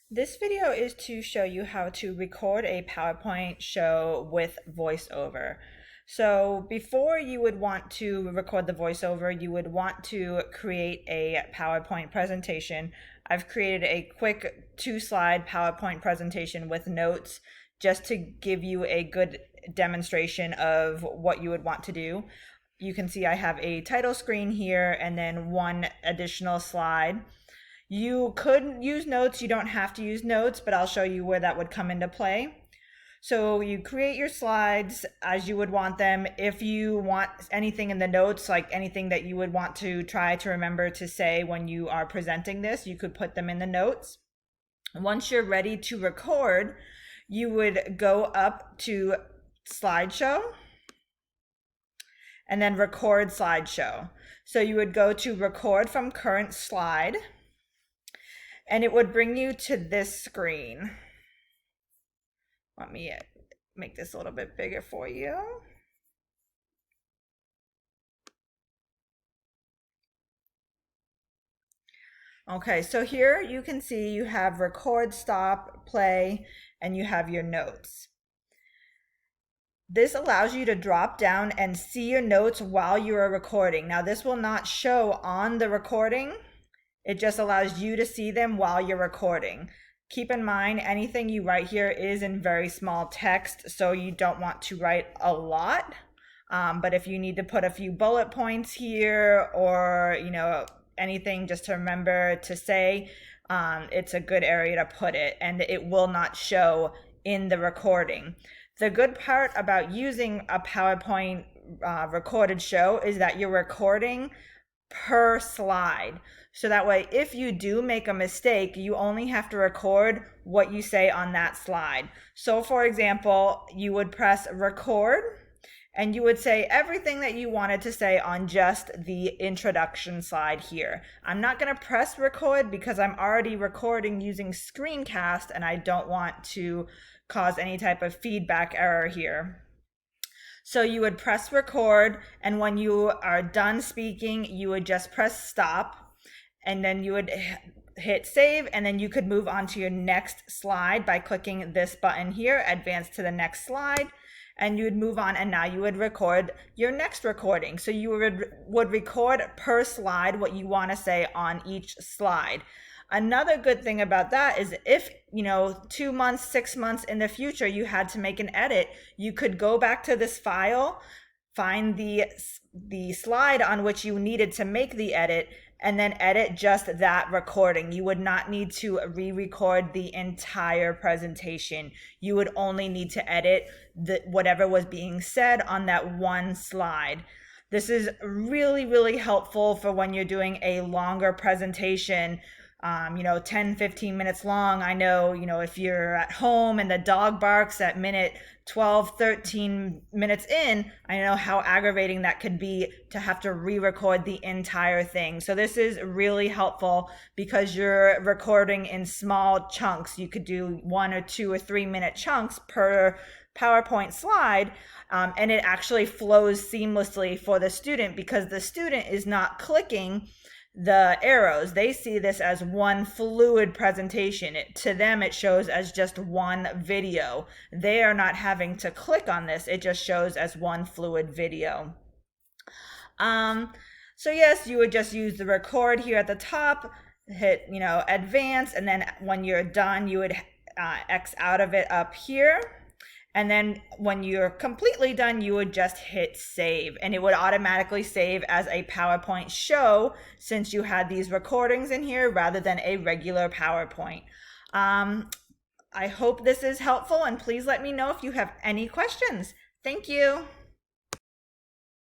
This video is to show you how to record a PowerPoint show with voiceover. So before you would want to record the voiceover, you would want to create a PowerPoint presentation. I've created a quick 2-slide PowerPoint presentation with notes just to give you a good demonstration of what you would want to do. You can see I have a title screen here and then one additional slide. You could use notes, you don't have to use notes, but I'll show you where that would come into play. So you create your slides as you would want them. If you want anything in the notes, like anything that you would want to try to remember to say when you are presenting this, you could put them in the notes. Once you're ready to record, you would go up to slideshow and then record slideshow. So you would go to record from current slide, and it would bring you to this screen. Let me make this a little bit bigger for you. Okay, so here you can see you have record, stop, play, and you have your notes. This allows you to drop down and see your notes while you are recording. Now, this will not show on the recording. It just allows you to see them while you're recording. Keep in mind, anything you write here is in very small text, so you don't want to write a lot. But if you need to put a few bullet points here or, anything just to remember to say, it's a good area to put it, and it will not show in the recording. The good part about using a PowerPoint recorded show is that you're recording per slide. So that way, if you do make a mistake, you only have to record what you say on that slide. So for example, you would press record and you would say everything that you wanted to say on just the introduction slide here. I'm not going to press record because I'm already recording using screencast and I don't want to cause any type of feedback error here. So you would press record, and when you are done speaking, you would just press stop, and then you would hit save, and then you could move on to your next slide by clicking this button here, advance to the next slide, and you would move on, and now you would record your next recording. So you would record per slide what you want to say on each slide. Another good thing about that is if, 2 months, 6 months in the future, you had to make an edit, you could go back to this file, find the slide on which you needed to make the edit, and then edit just that recording. You would not need to re-record the entire presentation. You would only need to edit whatever was being said on that one slide. This is really, really helpful for when you're doing a longer presentation, 10, 15 minutes long. I know, if you're at home and the dog barks at minute 12, 13 minutes in, I know how aggravating that could be to have to re-record the entire thing. So this is really helpful because you're recording in small chunks. You could do 1 or 2 or 3 minute chunks per PowerPoint slide, and it actually flows seamlessly for the student because the student is not clicking the arrows. They see this as one fluid presentation. To them, it shows as just one video. They are not having to click on this. It just shows as one fluid video. So yes, you would just use the record here at the top, hit, advance, and then when you're done, you would X out of it up here. And then when you're completely done, you would just hit save, and it would automatically save as a PowerPoint show since you had these recordings in here rather than a regular PowerPoint. I hope this is helpful, and please let me know if you have any questions. Thank you.